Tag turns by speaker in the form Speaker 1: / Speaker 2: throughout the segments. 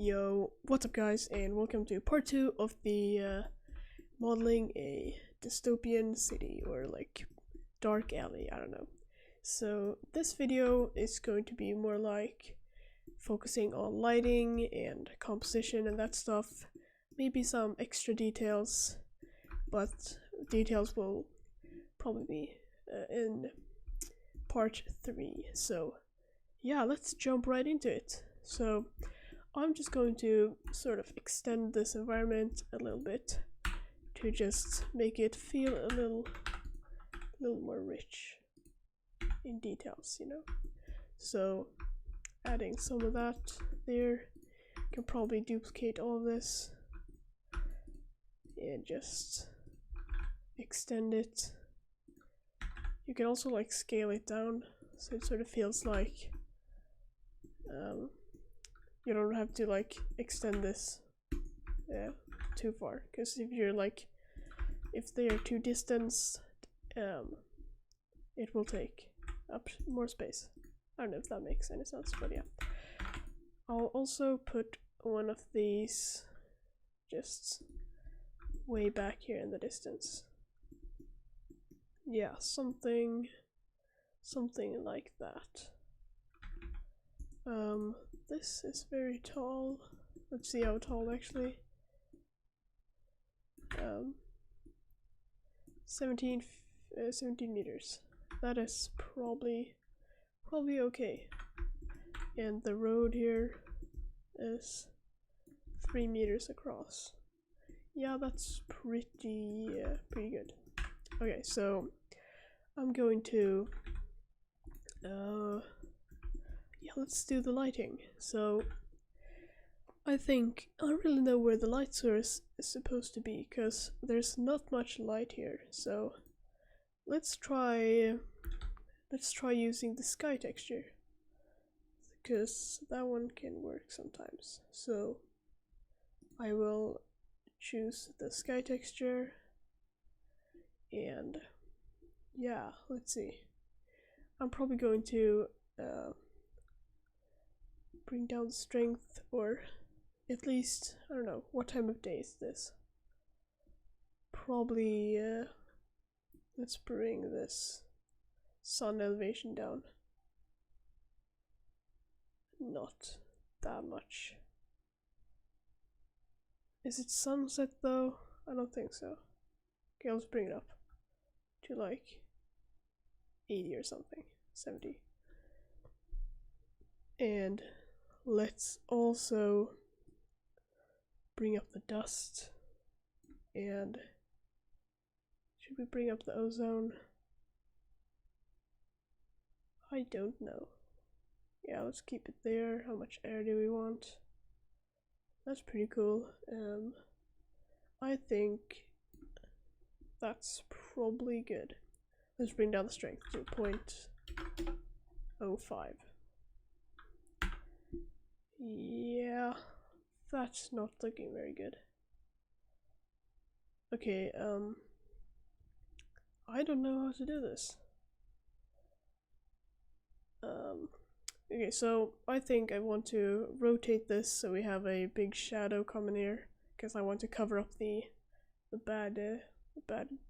Speaker 1: Yo, what's up guys, and welcome to part 2 of the modeling a dystopian city, or like dark alley, I don't know. So this video is going to be more like focusing on lighting and composition and that stuff, maybe some extra details, but details will probably be in part 3. So yeah, let's jump right into it. So I'm just going to sort of extend this environment a little bit to just make it feel a little more rich in details, you know. So adding some of that there, can probably duplicate all of this and just extend it. You can also like scale it down so it sort of feels like you don't have to like extend this too far, because if they are too distant, it will take up more space. I don't know if that makes any sense, but yeah. I'll also put one of these just way back here in the distance. Yeah, something like that. This is very tall. Let's see how tall actually. 17 meters. That is probably okay. And the road here is 3 meters across. Yeah, that's pretty good. Okay, so I'm going to yeah, let's do the lighting. So I think I don't really know where the light source is supposed to be, because there's not much light here. So let's try using the sky texture, because that one can work sometimes. So I will choose the sky texture, and yeah, let's see. I'm probably going to bring down strength, or at least, I don't know, what time of day is this? Probably, let's bring this sun elevation down. Not that much. Is it sunset though? I don't think so. Okay, let's bring it up to like 80 or something, 70. And let's also bring up the dust. And should we bring up the ozone? I don't know. Yeah, let's keep it there. How much air do we want? That's pretty cool. I think that's probably good. Let's bring down the strength to 0.05. Yeah, that's not looking very good. Okay, I don't know how to do this. Okay, so I think I want to rotate this so we have a big shadow coming here, because I want to cover up the bad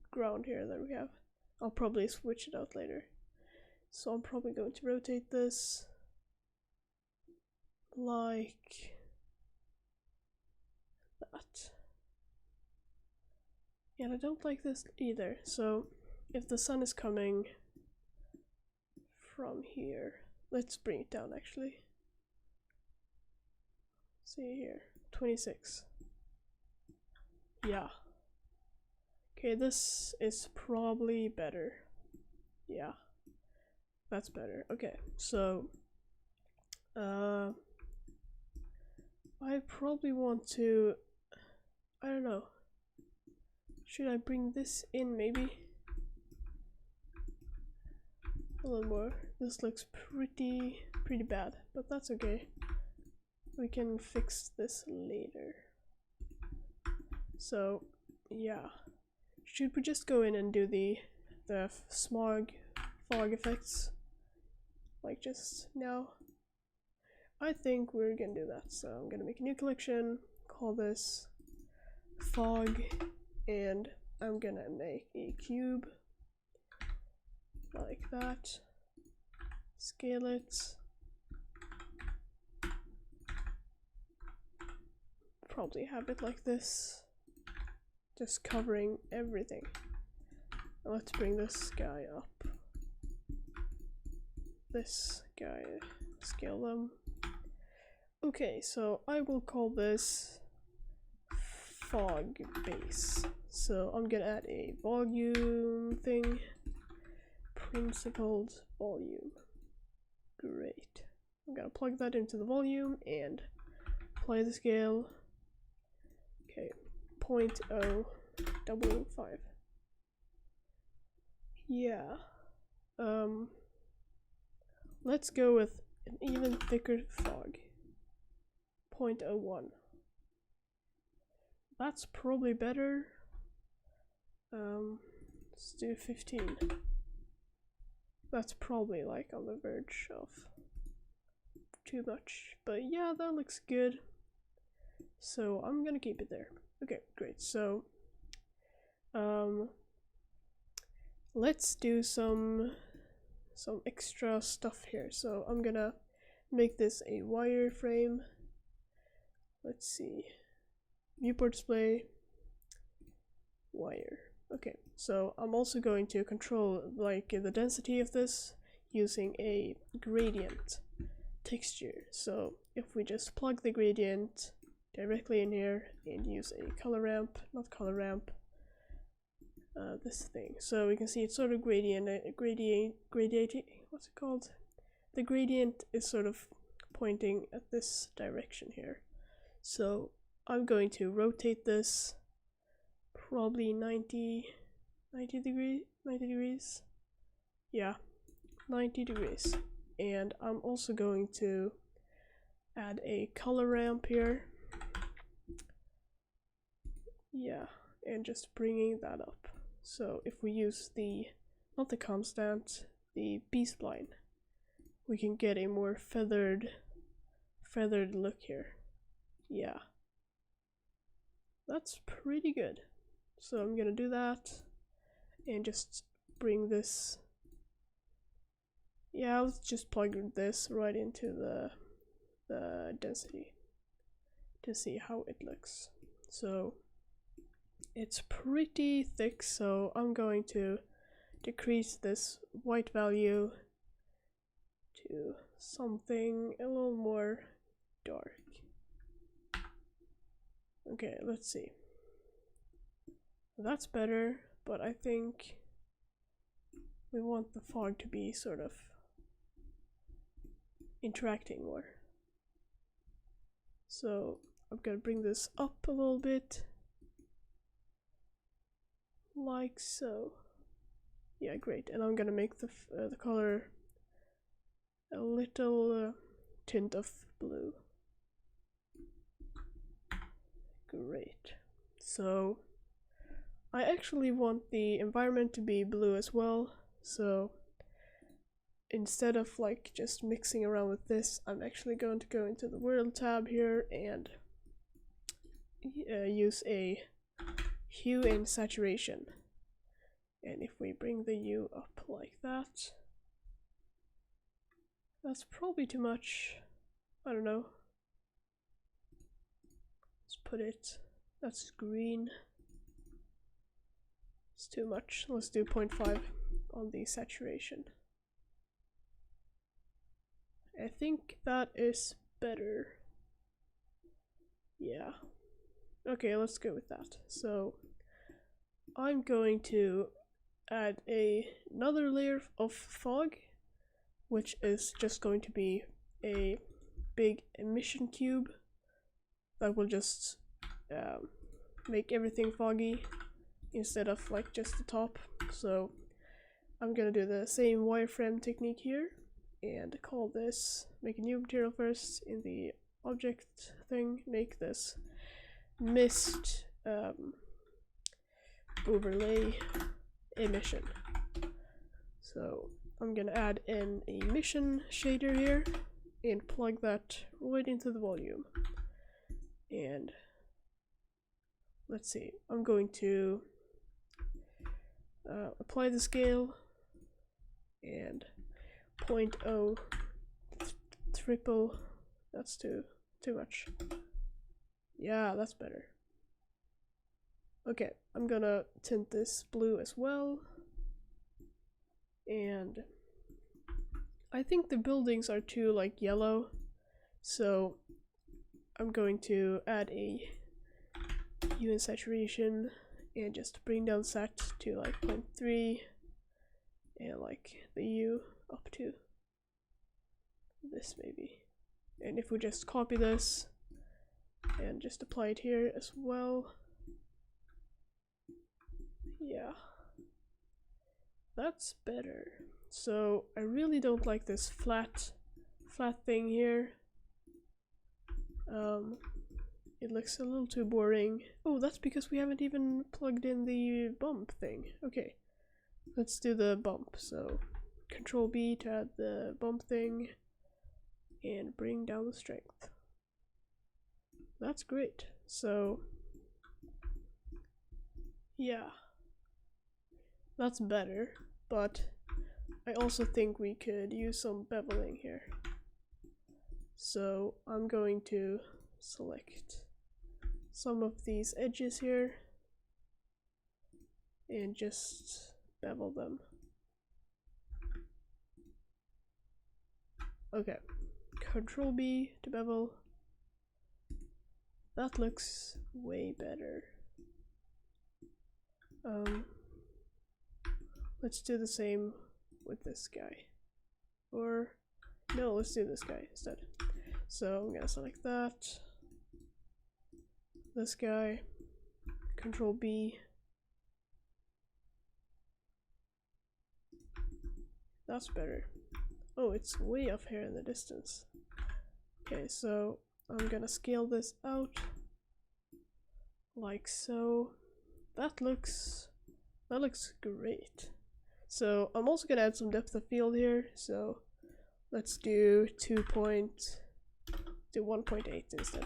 Speaker 1: ground here that we have. I'll probably switch it out later. So I'm probably going to rotate this like that. And I don't like this either. So if the sun is coming from here, let's bring it down actually. See here, 26. Yeah. Okay, this is probably better. Yeah, that's better. Okay, so I probably want to, I don't know, should I bring this in maybe a little more? This looks pretty bad, but that's okay. We can fix this later. So yeah, should we just go in and do the fog effects like just now? I think we're gonna do that. So I'm gonna make a new collection, call this fog, and I'm gonna make a cube like that, scale it, probably have it like this, just covering everything. Now let's bring this guy up, this guy, scale them. Okay, so I will call this fog base. So I'm gonna add a volume thing, principled volume. Great. I'm gonna plug that into the volume and apply the scale. Okay, 0.055. Yeah. Let's go with an even thicker fog. 0.01. That's probably better. Let's do 15. That's probably like on the verge of too much, but yeah, that looks good. So I'm gonna keep it there. Okay, great. So let's do some extra stuff here. So I'm gonna make this a wireframe. Let's see, viewport display, wire. Okay, so I'm also going to control like the density of this using a gradient texture. So if we just plug the gradient directly in here and use a color ramp, not color ramp, this thing. So we can see it's sort of gradiating, what's it called? The gradient is sort of pointing at this direction here. So I'm going to rotate this probably 90 degrees. Yeah, 90 degrees. And I'm also going to add a color ramp here. Yeah, and just bringing that up. So if we use the, not the constant, the B-spline, we can get a more feathered look here. Yeah, that's pretty good. So I'm gonna do that and just bring this, yeah, let's just plug this right into the density to see how it looks. So it's pretty thick, so I'm going to decrease this white value to something a little more dark. Okay, let's see. That's better, but I think we want the fog to be sort of interacting more. So I'm gonna bring this up a little bit, like so. Yeah, great. And I'm gonna make the color a little tint of blue. Great. So I actually want the environment to be blue as well, so instead of like just mixing around with this, I'm actually going to go into the world tab here and use a hue and saturation. And if we bring the hue up like that, that's probably too much. I don't know. Let's put it, that's green. It's too much. Let's do 0.5 on the saturation. I think that is better. Yeah. Okay, let's go with that. So I'm going to add another layer of fog, which is just going to be a big emission cube that will just make everything foggy instead of like just the top. So I'm gonna do the same wireframe technique here and call this, make a new material first in the object thing, make this mist overlay emission. So I'm gonna add an emission shader here and plug that right into the volume. And let's see, I'm going to apply the scale and 0.0 triple. That's too much. Yeah, that's better. Okay, I'm gonna tint this blue as well. And I think the buildings are too like yellow, so I'm going to add a hue and saturation and just bring down sat to like 0.3 and like the hue up to this maybe. And if we just copy this and just apply it here as well. Yeah, that's better. So I really don't like this flat thing here. It looks a little too boring. Oh, that's because we haven't even plugged in the bump thing. Okay, let's do the bump. So Control B to add the bump thing and bring down the strength. That's great. So yeah, that's better, but I also think we could use some beveling here. So I'm going to select some of these edges here and just bevel them. Okay, Control B to bevel. That looks way better. Let's do the same with this guy. Or no, let's do this guy instead. So I'm gonna select that. This guy. Control B. That's better. Oh, it's way off here in the distance. Okay, so I'm gonna scale this out like so. That looks great. So I'm also gonna add some depth of field here. So let's do 1.8 instead,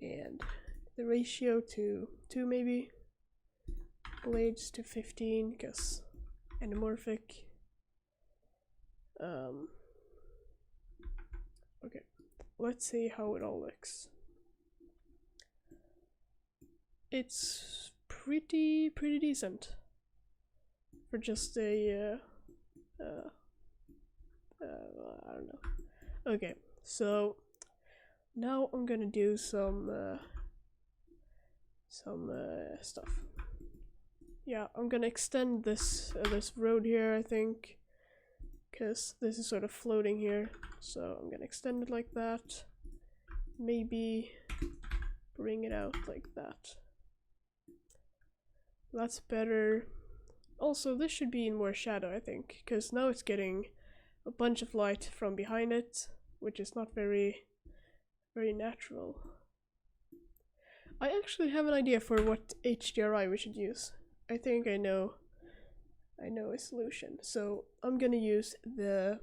Speaker 1: and the ratio to 2 maybe. Blades to 15 because anamorphic. Okay, let's see how it all looks. It's pretty decent for just a I don't know. Okay, so now I'm gonna do some stuff. Yeah, I'm gonna extend this road here, I think, because this is sort of floating here. So I'm gonna extend it like that. Maybe bring it out like that. That's better. Also, this should be in more shadow, I think, because now it's getting a bunch of light from behind it, which is not very natural. I actually have an idea for what HDRI we should use. I think I know a solution. So I'm gonna use the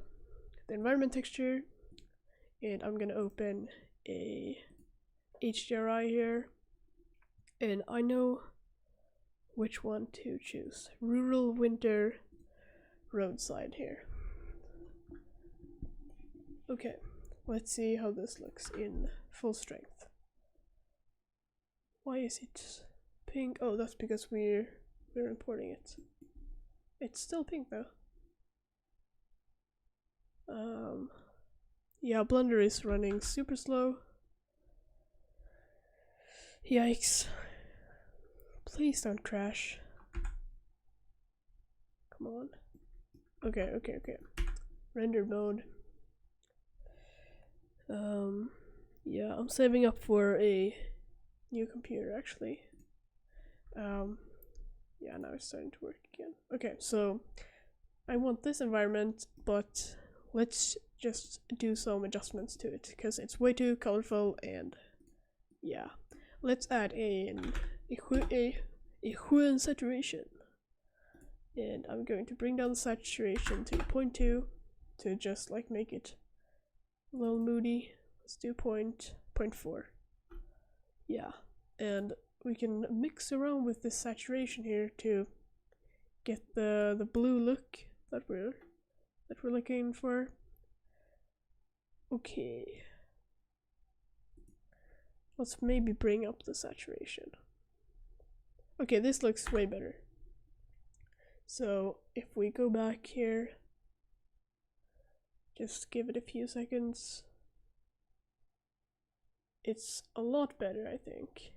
Speaker 1: environment texture, and I'm gonna open a HDRI here, and I know which one to choose. Rural winter roadside here. Okay, let's see how this looks in full strength. Why is it pink? Oh, that's because we're importing it. It's still pink though. Yeah, Blender is running super slow. Yikes. Please don't crash. Come on. Okay. Render mode. Yeah, I'm saving up for a new computer actually. Yeah, now it's starting to work again. Okay, so I want this environment, but let's just do some adjustments to it because it's way too colorful, and yeah, let's add a hue and saturation, and I'm going to bring down the saturation to 0.2 to just like make it a little moody. Let's do 0.4. Yeah, and we can mix around with this saturation here to get the blue look that we're looking for. Okay. Let's maybe bring up the saturation. Okay, this looks way better. So if we go back here, just give it a few seconds. It's a lot better, I think.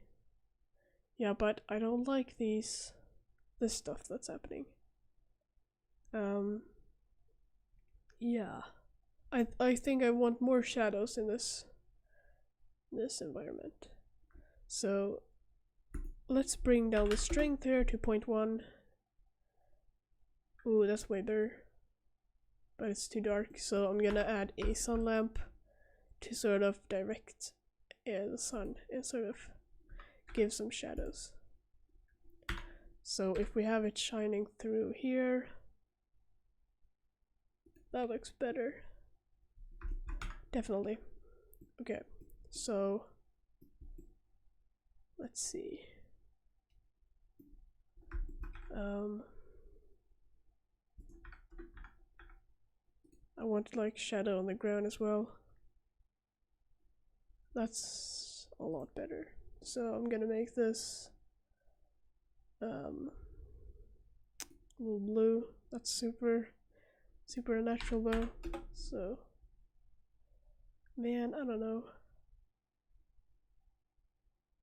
Speaker 1: Yeah, but I don't like this stuff that's happening. Yeah. I think I want more shadows in this environment. So let's bring down the strength here to 0.1. Ooh, that's way better. But it's too dark, so I'm gonna add a sun lamp to sort of direct the sun and sort of give some shadows. So if we have it shining through here, that looks better. Definitely. Okay, so let's see. I want like shadow on the ground as well. That's a lot better. So I'm gonna make this a little blue. That's super natural though. So man, I don't know.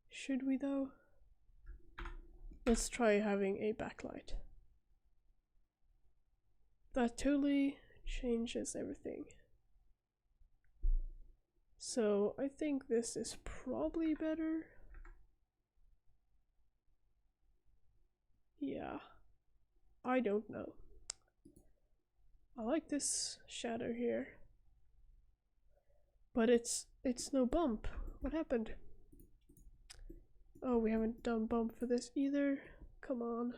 Speaker 1: Should we though? Let's try having a backlight. That totally changes everything. So I think this is probably better. Yeah, I don't know. I like this shadow here, but it's no bump. What happened? Oh, we haven't done bump for this either. Come on.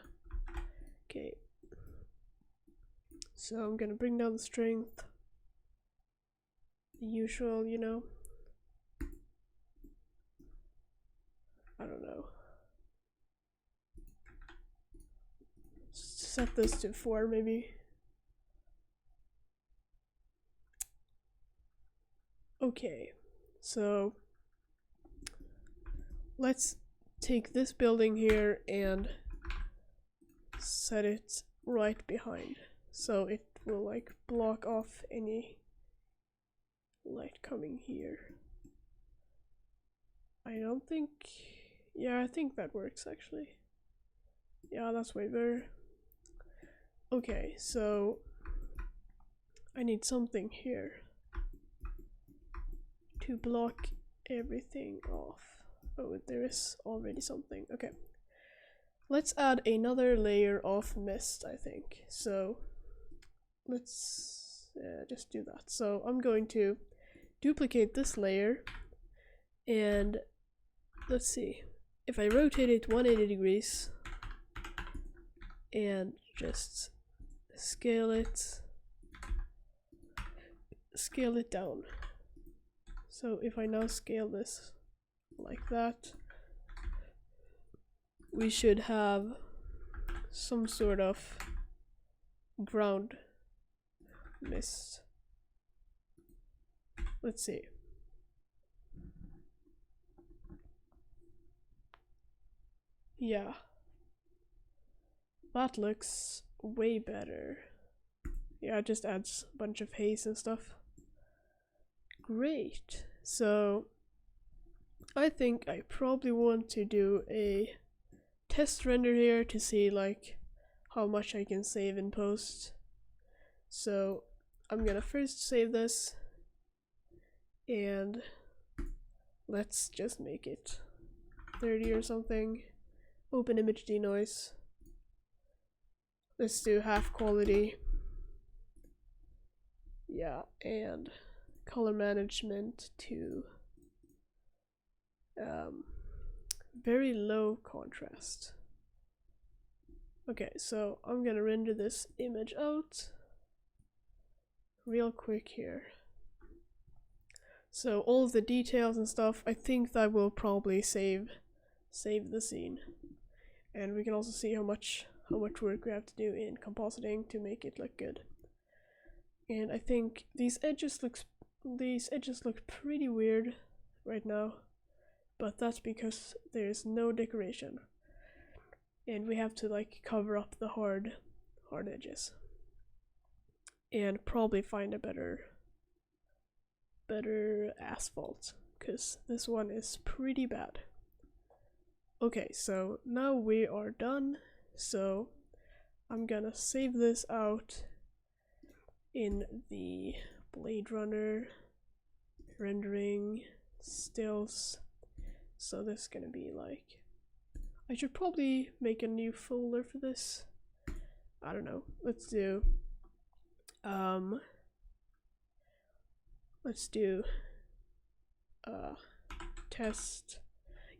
Speaker 1: Okay. So I'm gonna bring down the strength. The usual, you know. I don't know. Set this to 4 maybe. Okay, so let's take this building here and set it right behind, so it will like block off any light coming here. I don't think, yeah, I think that works actually. Yeah, that's way better. Okay, so I need something here to block everything off. Oh, there is already something. Okay, let's add another layer of mist, I think. So let's just do that. So I'm going to duplicate this layer, and let's see, if I rotate it 180 degrees and just scale it down. So if I now scale this like that, we should have some sort of ground mist. Let's see. Yeah, that looks way better. Yeah, it just adds a bunch of haze and stuff. Great. So I think I probably want to do a test render here to see like how much I can save in post. So I'm gonna first save this, and let's just make it 30 or something. Open image denoise. Let's do half quality. Yeah, and color management to very low contrast. Okay, so I'm gonna render this image out real quick here. So all of the details and stuff, I think that will probably save the scene. And we can also see how much work we have to do in compositing to make it look good. And I think these edges look pretty weird right now, but that's because there's no decoration. And we have to like cover up the hard edges. And probably find a better asphalt, because this one is pretty bad. Okay, so now we are done, so I'm gonna save this out in the Blade Runner rendering stills. So this is gonna be like, I should probably make a new folder for this. I don't know, let's do test.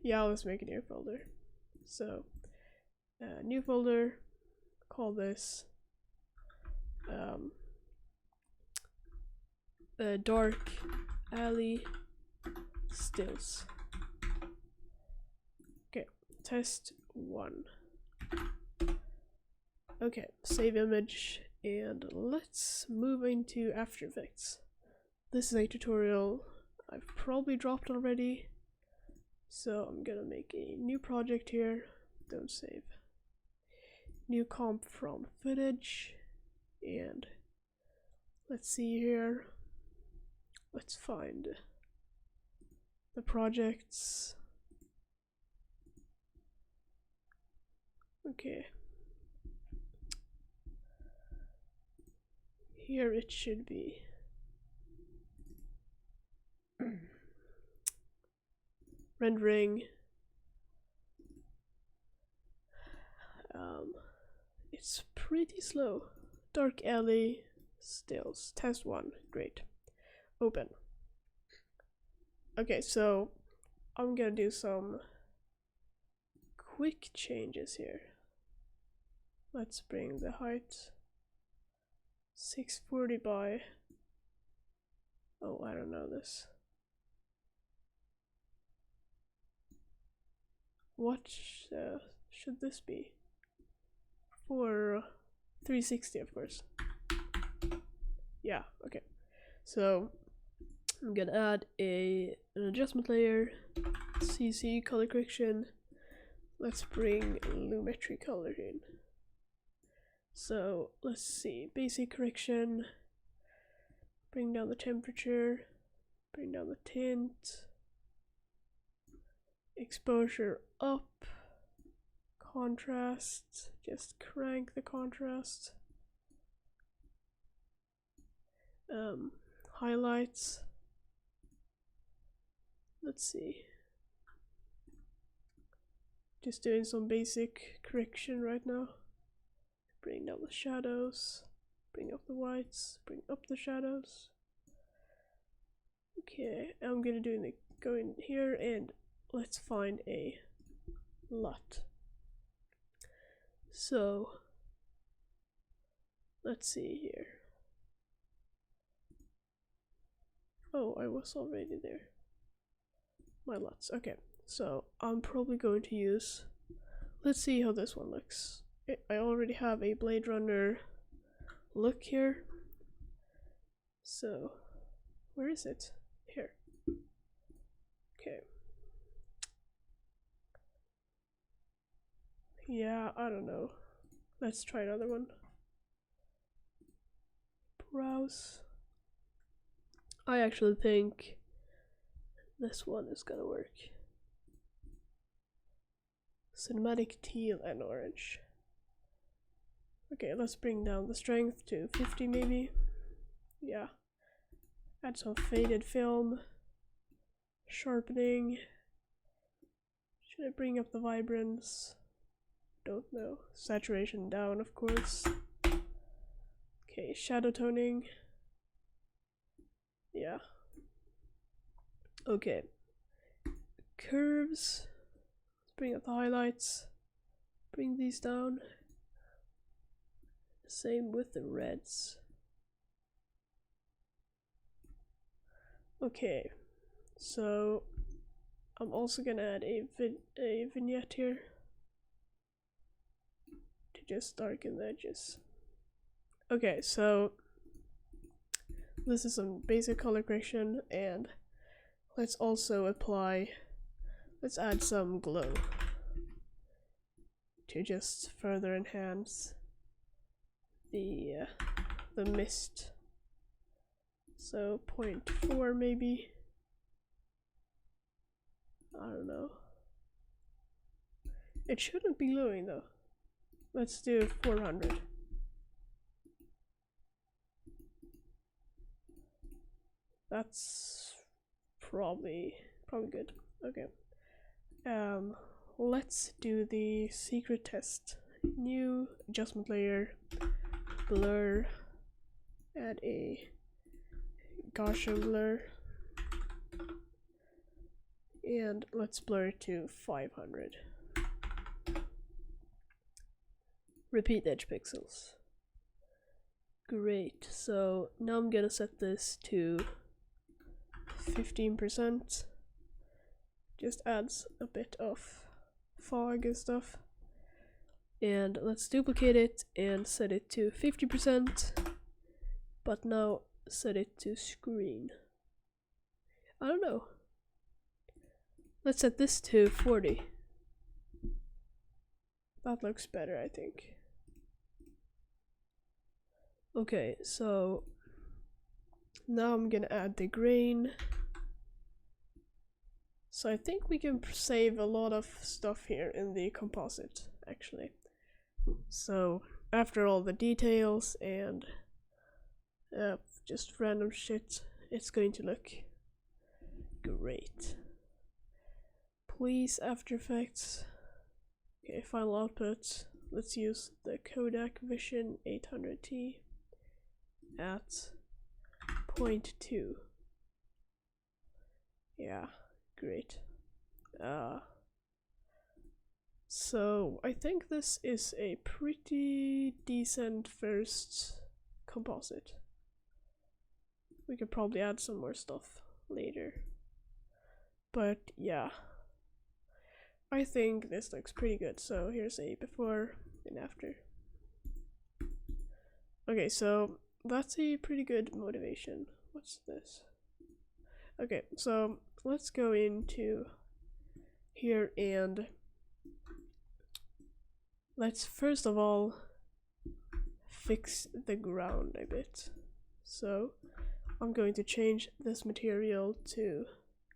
Speaker 1: Yeah, let's make a new folder. So new folder, call this Dark Alley Stills. Okay, test 1. Okay, save image, and let's move into After Effects. This is a tutorial I've probably dropped already, so I'm gonna make a new project here. Don't save. New comp from footage, and let's see here. Let's find the projects. Okay. Here it should be. Rendering. It's pretty slow. Dark Alley Stills. Test 1. Great. Open. Okay, so I'm gonna do some quick changes here. Let's bring the height 640 by, oh, I don't know this. What should this be? For 360, of course. Yeah, okay. So I'm gonna add an adjustment layer, CC color correction. Let's bring Lumetri color in. So let's see, basic correction, bring down the temperature, bring down the tint, exposure up, contrast, just crank the contrast, highlights, let's see, just doing some basic correction right now. Bring down the shadows, bring up the whites, bring up the shadows. Okay, I'm gonna go in here and let's find a LUT. So let's see here. Oh, I was already there. My LUTs. Okay, so I'm probably going to use, let's see how this one looks. I already have a Blade Runner look here. So where is it? Here. Okay. Yeah, I don't know. Let's try another one. Browse. I actually think this one is gonna work. Cinematic teal and orange. Okay, let's bring down the strength to 50 maybe. Yeah. Add some faded film. Sharpening. Should I bring up the vibrance? Don't know. Saturation down, of course. Okay, shadow toning. Yeah. Okay. Curves. Let's bring up the highlights. Bring these down. Same with the reds. Okay, So I'm also gonna add a vignette here to just darken the edges. Okay, so this is some basic color correction, and let's also let's add some glow to just further enhance the mist. So 0.4 maybe. I don't know. It shouldn't be glowing though. Let's do 400. That's probably good. Okay. Let's do the secret test. New adjustment layer, blur, add a Gaussian blur, and let's blur it to 500. Repeat edge pixels. Great, so now I'm gonna set this to 15%. Just adds a bit of fog and stuff. And let's duplicate it and set it to 50%, but now set it to screen. I don't know. Let's set this to 40. That looks better, I think. Okay, so now I'm gonna add the grain. So I think we can save a lot of stuff here in the composite, actually. So after all the details and just random shit, it's going to look great. Please, After Effects. Okay, final output. Let's use the Kodak Vision 800T at 0.2. Yeah, great. So I think this is a pretty decent first composite. We could probably add some more stuff later. But yeah, I think this looks pretty good. So here's a before and after. Okay, so that's a pretty good motivation. What's this? Okay, so let's go into here and let's first of all fix the ground a bit. So I'm going to change this material to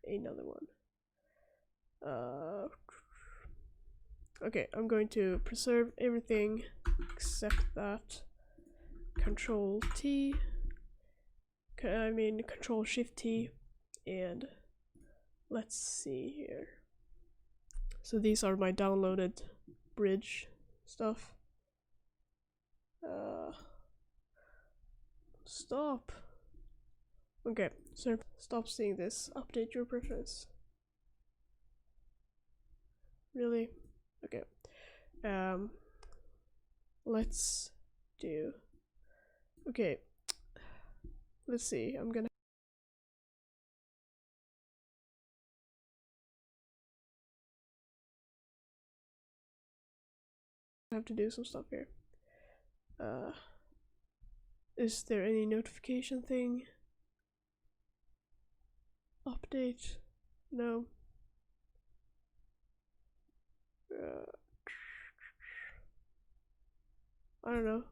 Speaker 1: another one. Okay, I'm going to preserve everything except that. Control Shift T, and let's see here. So these are my downloaded bridge stuff. Stop. Okay, so stop seeing this. Update your preference. Really? Okay. Let's do. Okay. Let's see. I'm gonna have to do some stuff here. Is there any notification thing? Update? No. I don't know.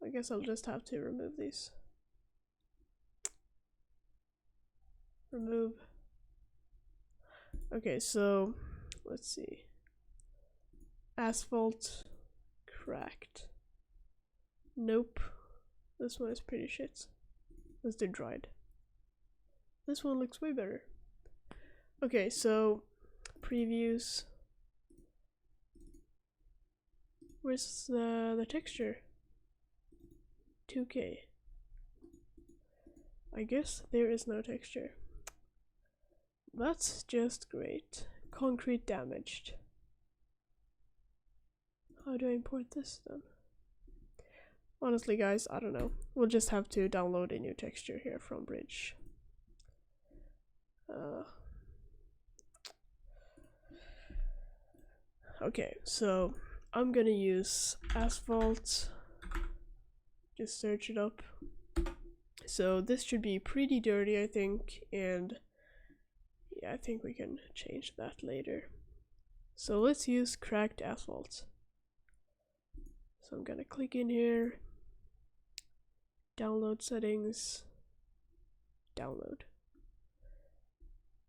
Speaker 1: I guess I'll just have to remove these. Remove. Okay, so let's see. Asphalt cracked. Nope. This one is pretty shit. Let's do dried. This one looks way better. Okay, so previews. Where's the texture? 2K. I guess there is no texture. That's just great. Concrete damaged. How do I import this then? Honestly guys, I don't know. We'll just have to download a new texture here from Bridge. Okay, so I'm gonna use asphalt. Just search it up. So this should be pretty dirty, I think, and yeah, I think we can change that later. So let's use cracked asphalt. So I'm gonna click in here, download settings, download.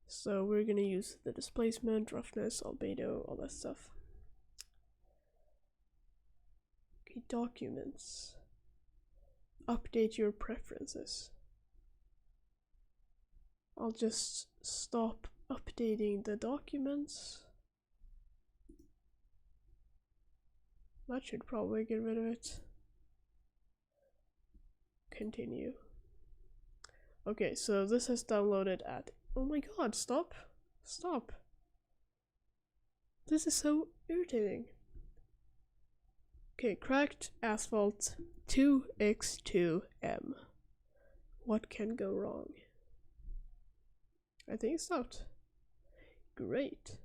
Speaker 1: So we're gonna use the displacement, roughness, albedo, all that stuff. Okay, documents. Update your preferences. I'll just stop updating the documents. That should probably get rid of it. Continue. Okay, so this has downloaded at, oh my god, stop. Stop. This is so irritating. Okay, cracked asphalt 2x2m. What can go wrong? I think it's out. Great.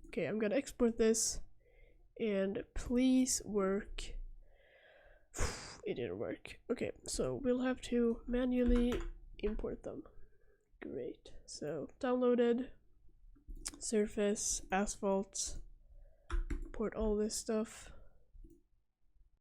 Speaker 1: Okay, I'm gonna export this and please work. It didn't work. Okay, so we'll have to manually import them. Great. So downloaded, surface, asphalt, import all this stuff.